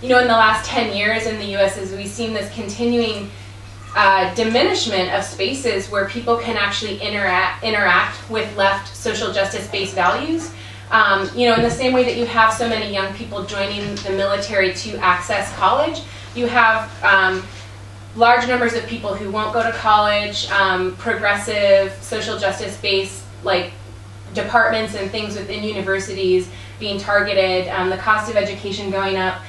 you know, in the last 10 years in the US is we've seen this continuing diminishment of spaces where people can actually interact with left social justice-based values. You know, in the same way that you have so many young people joining the military to access college, you have large numbers of people who won't go to college, progressive social justice-based like departments and things within universities being targeted, the cost of education going up.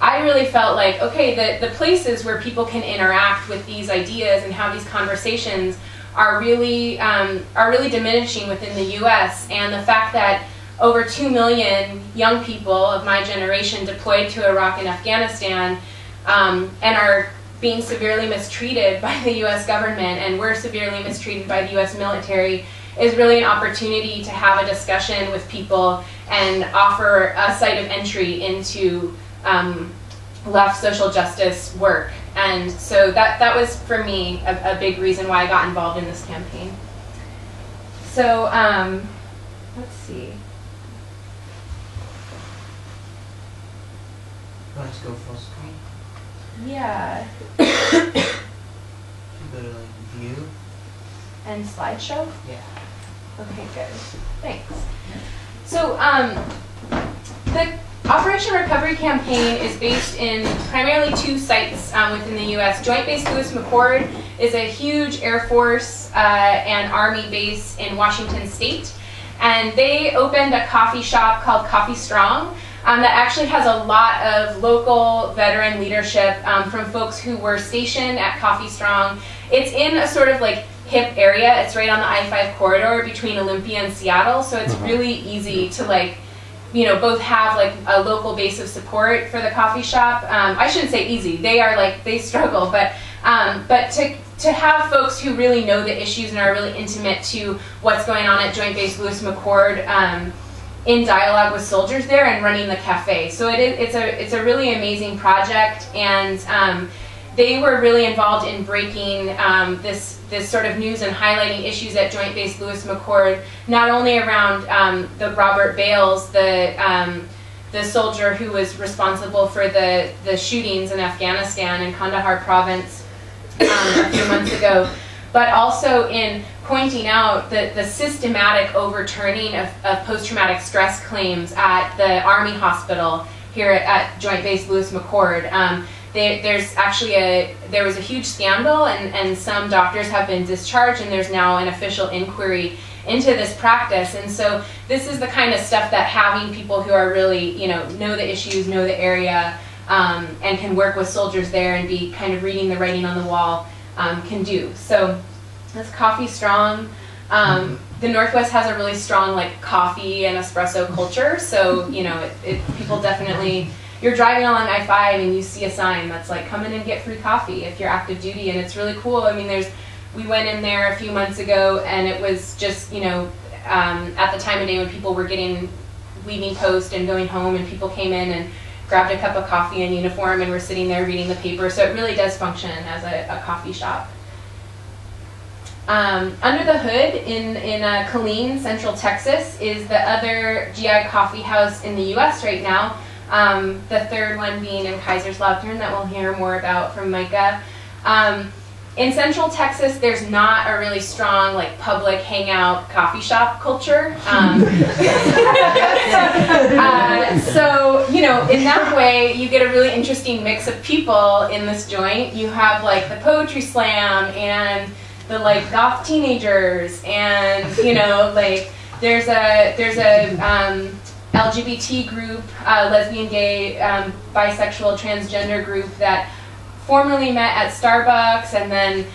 I really felt like, okay, the places where people can interact with these ideas and have these conversations are really diminishing within the US, and the fact that over 2 million young people of my generation deployed to Iraq and Afghanistan and are being severely mistreated by the US government, and we're severely mistreated by the US military, is really an opportunity to have a discussion with people and offer a site of entry into left social justice work. And so that was, for me, a big reason why I got involved in this campaign. So, let's see. Let's go full screen. Yeah. You go to like view. And slideshow? Yeah. Okay, good. Thanks. So, the Operation Recovery campaign is based in primarily 2 sites within the U.S. Joint Base Lewis McChord is a huge Air Force and Army base in Washington State, and they opened a coffee shop called Coffee Strong that actually has a lot of local veteran leadership from folks who were stationed at Coffee Strong. It's in a sort of like hip area. It's right on the I-5 corridor between Olympia and Seattle, so it's really easy to like, you know, both have like a local base of support for the coffee shop. I shouldn't say easy. They are like, they struggle, but to have folks who really know the issues and are really intimate to what's going on at Joint Base Lewis McChord in dialogue with soldiers there and running the cafe. So it's a really amazing project, and they were really involved in breaking this sort of news and highlighting issues at Joint Base Lewis McChord, not only around the Robert Bales, the soldier who was responsible for the shootings in Afghanistan and Kandahar province a few months ago, but also in pointing out the systematic overturning of post-traumatic stress claims at the Army hospital here at Joint Base Lewis McChord. There was a huge scandal, and some doctors have been discharged, and there's now an official inquiry into this practice. And so this is the kind of stuff that having people who are really, you know the issues, know the area, and can work with soldiers there and be kind of reading the writing on the wall can do. So that's Coffee Strong. The Northwest has a really strong like coffee and espresso culture, so people definitely. You're driving along I-5 and you see a sign that's like, come in and get free coffee if you're active duty, and it's really cool. I mean, we went in there a few months ago, and it was just, at the time of day when people were leaving post and going home, and people came in and grabbed a cup of coffee in uniform and were sitting there reading the paper. So it really does function as a coffee shop. Under the hood in Killeen, Central Texas, is the other GI-Coffeehouse in the U.S. right now. The third one being in Kaiserslautern that we'll hear more about from Micah. In Central Texas, there's not a really strong like public hangout coffee shop culture. So in that way, you get a really interesting mix of people in this joint. You have like the poetry slam and the like goth teenagers, and like there's a LGBT group, lesbian, gay, bisexual, transgender group that formerly met at Starbucks, and then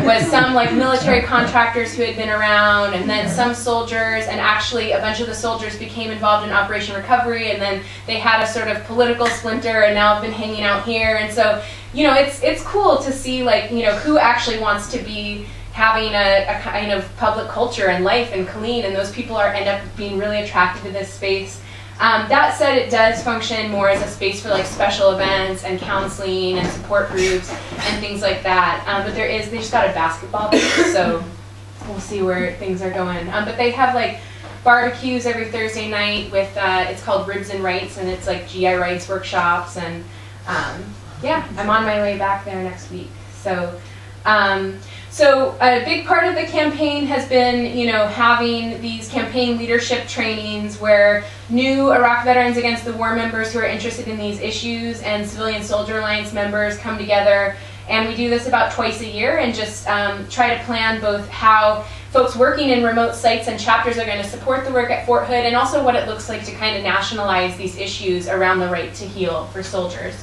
was some like military contractors who had been around, and then some soldiers, and actually a bunch of the soldiers became involved in Operation Recovery, and then they had a sort of political splinter, and now have been hanging out here. And so it's cool to see like who actually wants to be having a kind of public culture and life and Killeen, and those people end up being really attracted to this space. That said, it does function more as a space for like special events and counseling and support groups and things like that. But they just got a basketball base, so we'll see where things are going. But they have like barbecues every Thursday night with, it's called Ribs and Rights, and it's like GI rights workshops, and yeah, I'm on my way back there next week. So, so a big part of the campaign has been, you know, having these campaign leadership trainings where new Iraq Veterans Against the War members who are interested in these issues and Civilian Soldier Alliance members come together. And we do this about twice a year and just try to plan both how folks working in remote sites and chapters are going to support the work at Fort Hood, and also what it looks like to kind of nationalize these issues around the right to heal for soldiers.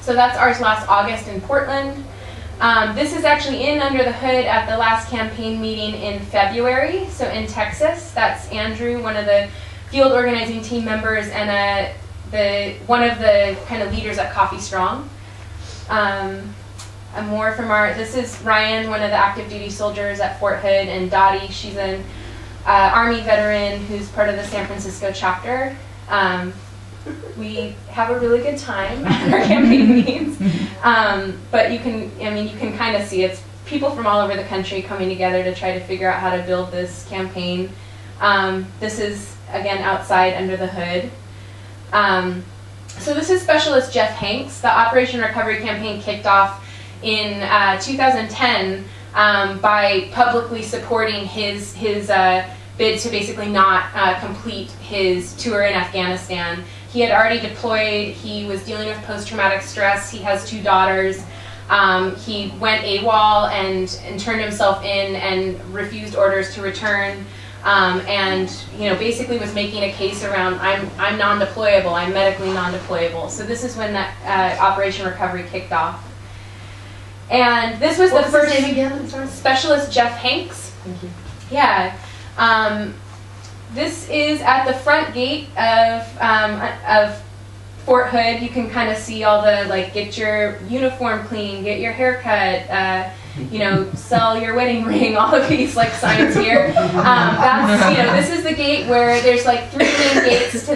So that's ours last August in Portland. This is actually in Under the Hood at the last campaign meeting in February, so in Texas. That's Andrew, one of the field organizing team members and one of the kind of leaders at Coffee Strong. More from this is Ryan, one of the active duty soldiers at Fort Hood, and Dottie, she's an Army veteran who's part of the San Francisco chapter. We have a really good time at our campaign meetings, but you can kind of see it's people from all over the country coming together to try to figure out how to build this campaign. This is, again, outside Under the Hood. So this is Specialist Jeff Hanks. The Operation Recovery campaign kicked off in 2010 by publicly supporting his bid to basically not complete his tour in Afghanistan. He had already deployed, he was dealing with post-traumatic stress, he has 2 daughters. He went AWOL and turned himself in and refused orders to return. And you know, basically was making a case around I'm non-deployable, I'm medically non-deployable. So this is when that Operation Recovery kicked off. And this was the first name again? Sorry. Specialist Jeff Hanks. Thank you. Yeah. This is at the front gate of Fort Hood. You can kind of see all the, like, get your uniform clean, get your hair cut, you know, sell your wedding ring, all of these like signs here. That's, you know, this is the gate where there's like 3 main gates to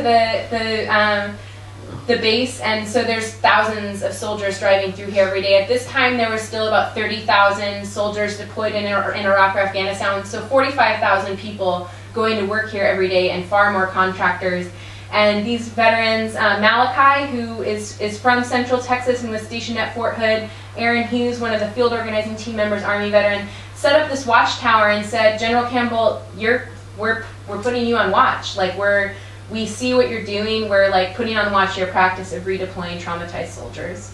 the base, and so there's thousands of soldiers driving through here every day. At this time, there were still about 30,000 soldiers deployed in Iraq or Afghanistan, so 45,000 people going to work here every day, and far more contractors. And these veterans, Malachi, who is from Central Texas and was stationed at Fort Hood, Aaron Hughes, one of the field organizing team members, Army veteran, set up this watchtower and said, General Campbell, we're putting you on watch. Like, we see what you're doing. We're like putting on watch your practice of redeploying traumatized soldiers.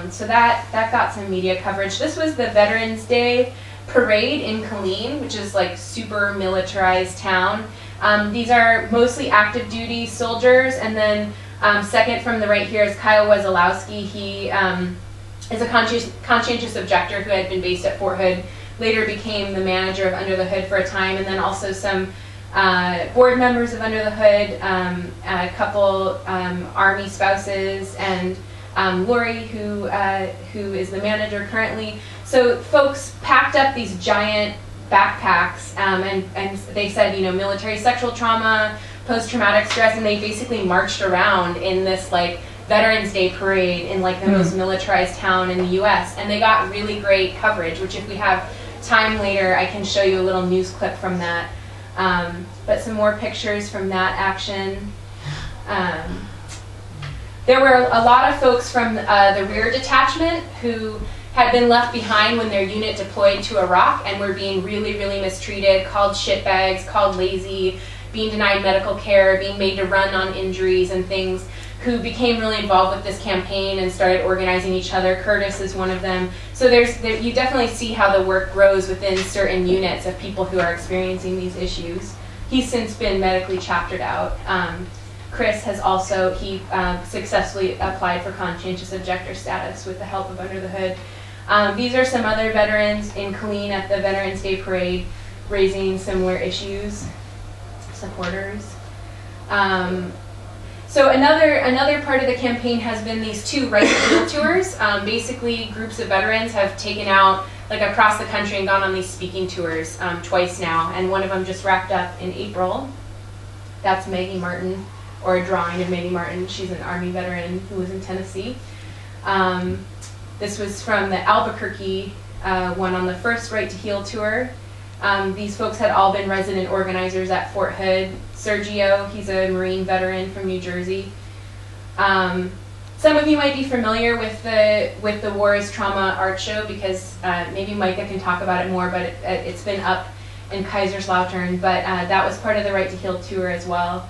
So that got some media coverage. This was the Veterans Day parade in Killeen, which is like super militarized town. These are mostly active duty soldiers, and then second from the right here is Kyle Wesolowski. He is a conscientious objector who had been based at Fort Hood, later became the manager of Under the Hood for a time, and then also some board members of Under the Hood, a couple Army spouses, and Lori, who is the manager currently. So folks packed up these giant backpacks, and they said, you know, military sexual trauma, post-traumatic stress, and they basically marched around in this like Veterans Day parade in like the most militarized town in the US, and they got really great coverage, which if we have time later I can show you a little news clip from that. But some more pictures from that action. There were a lot of folks from the rear detachment who had been left behind when their unit deployed to Iraq and were being really, really mistreated, called shitbags, called lazy, being denied medical care, being made to run on injuries and things, who became really involved with this campaign and started organizing each other. Curtis is one of them. So you definitely see how the work grows within certain units of people who are experiencing these issues. He's since been medically chaptered out. Chris has also, he successfully applied for conscientious objector status with the help of Under the Hood. These are some other veterans in Killeen at the Veterans Day Parade raising similar issues, supporters. So another part of the campaign has been these 2 right to heal tours. Basically, groups of veterans have taken out like across the country and gone on these speaking tours twice now, and one of them just wrapped up in April. That's Maggie Martin, or a drawing of Maggie Martin. She's an Army veteran who was in Tennessee. This was from the Albuquerque one on the first Right to Heal tour. These folks had all been resident organizers at Fort Hood. Sergio, he's a Marine veteran from New Jersey. Some of you might be familiar with the War is Trauma art show because maybe Micah can talk about it more, but it's been up in Kaiserslautern, but that was part of the Right to Heal tour as well.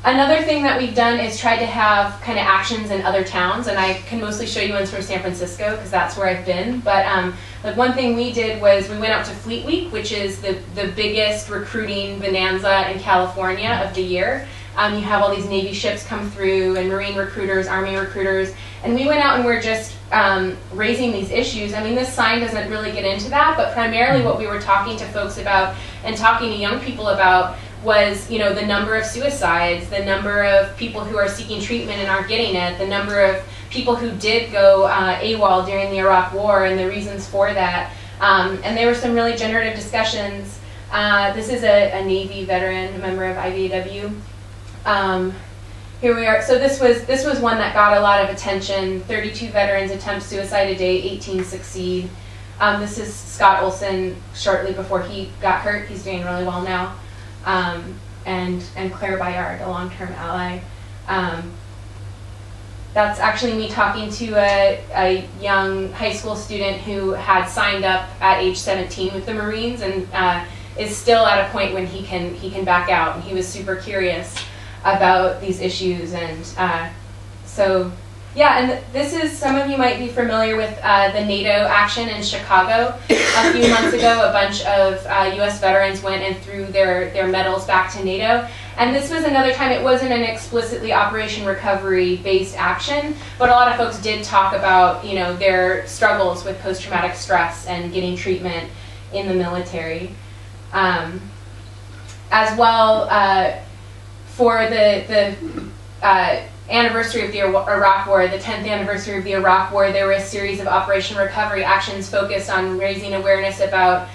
Another thing that we've done is tried to have kind of actions in other towns, and I can mostly show you ones from San Francisco because that's where I've been. But like one thing we did was we went out to Fleet Week, which is the biggest recruiting bonanza in California of the year. You have all these Navy ships come through and Marine recruiters, Army recruiters, and we went out and we're just raising these issues. I mean, this sign doesn't really get into that, but primarily what we were talking to folks about and talking to young people about was, you know, the number of suicides, the number of people who are seeking treatment and aren't getting it, the number of people who did go AWOL during the Iraq War and the reasons for that. And there were some really generative discussions. This is a Navy veteran, a member of IVAW. Here we are. So this was one that got a lot of attention. 32 veterans attempt suicide a day, 18 succeed. This is Scott Olson shortly before he got hurt. He's doing really well now. And Claire Bayard, a long-term ally. That's actually me talking to a young high school student who had signed up at age 17 with the Marines and is still at a point when he can back out. And he was super curious about these issues, and so yeah. And this is, some of you might be familiar with the NATO action in Chicago. A few months ago, a bunch of U.S. veterans went and threw their medals back to NATO. And this was another time, it wasn't an explicitly Operation Recovery based action, but a lot of folks did talk about, you know, their struggles with post-traumatic stress and getting treatment in the military. As well, for the anniversary of the Iraq War, the 10th anniversary of the Iraq War, there were a series of Operation Recovery actions focused on raising awareness about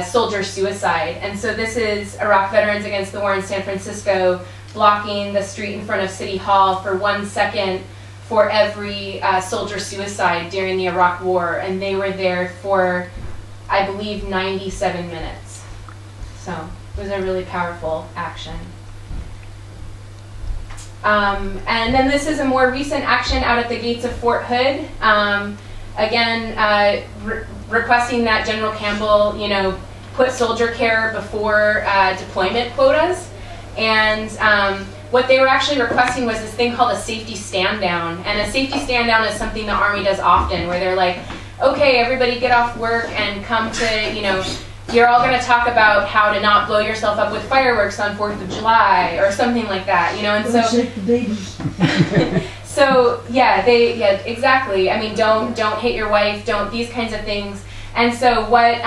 soldier suicide. And so this is Iraq Veterans Against the War in San Francisco blocking the street in front of City Hall for 1 second for every soldier suicide during the Iraq War. And they were there for, I believe, 97 minutes. So it was a really powerful action. And then this is a more recent action out at the gates of Fort Hood. Again, requesting that General Campbell, you know, put soldier care before deployment quotas. And what they were actually requesting was this thing called a safety stand down. And a safety stand down is something the Army does often, where they're like, okay, everybody get off work and come to, you know, you're all going to talk about how to not blow yourself up with fireworks on 4th of July or something like that, you know, and so so yeah, exactly. I mean, don't hit your wife, don't, these kinds of things. And so what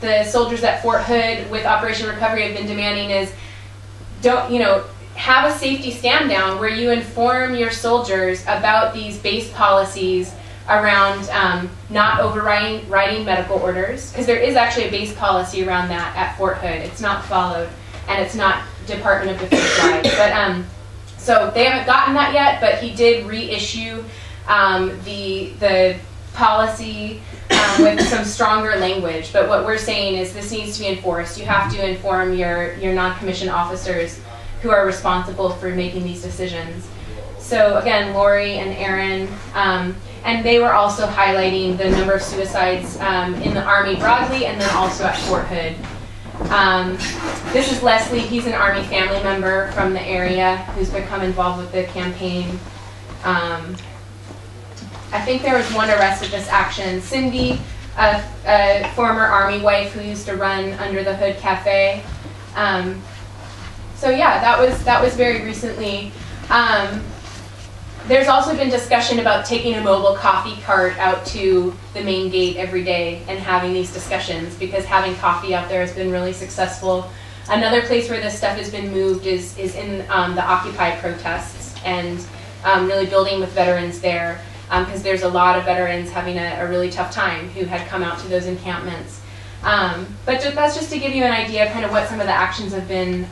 the soldiers at Fort Hood with Operation Recovery have been demanding is, don't, you know, have a safety stand down where you inform your soldiers about these base policies around not overriding medical orders, because there is actually a base policy around that at Fort Hood. It's not followed, and it's not Department of Defense wide. But so they haven't gotten that yet. But he did reissue the policy with some stronger language. But what we're saying is this needs to be enforced. You have to inform your non-commissioned officers who are responsible for making these decisions. So again, Lori and Aaron. And they were also highlighting the number of suicides in the Army broadly, and then also at Fort Hood. This is Leslie. He's an Army family member from the area who's become involved with the campaign. I think there was one arrest at this action. Cindy, a former Army wife who used to run Under the Hood Café. So yeah, that was very recently. There's also been discussion about taking a mobile coffee cart out to the main gate every day and having these discussions, because having coffee out there has been really successful. Another place where this stuff has been moved is in the Occupy protests, and really building with veterans there, because there's a lot of veterans having a really tough time who had come out to those encampments. But that's just to give you an idea of kind of what some of the actions have been.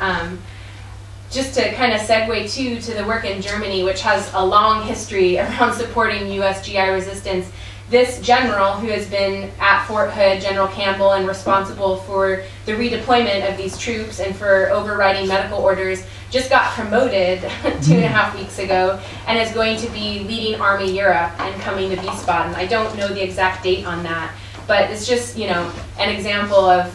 Just to kind of segue to the work in Germany, which has a long history around supporting U.S. GI resistance. this general, who has been at Fort Hood, General Campbell, and responsible for the redeployment of these troops and for overriding medical orders, just got promoted 2.5 weeks ago and is going to be leading Army Europe and coming to Wiesbaden. I don't know the exact date on that, but it's just, you know, an example of,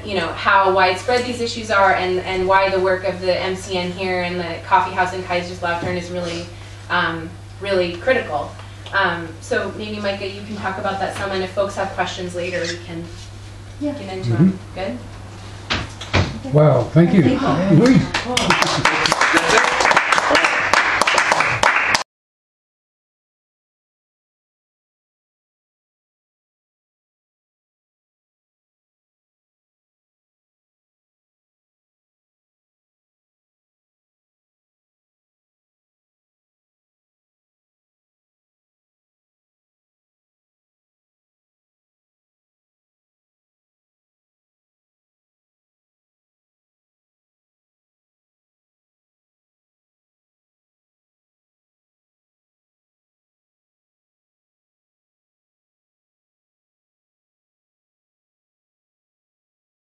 you know, how widespread these issues are, and why the work of the MCN here and the Coffeehouse in Kaiserslautern is really, really critical. So maybe, Micah, you can talk about that some, and if folks have questions later, we can get into them. Good? Wow, thank you. Thank you. Oui.